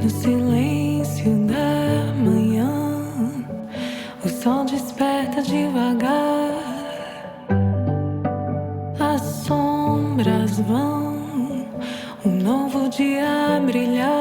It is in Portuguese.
No silêncio da manhã, o sol desperta devagar. As sombras vão, um novo dia a brilhar.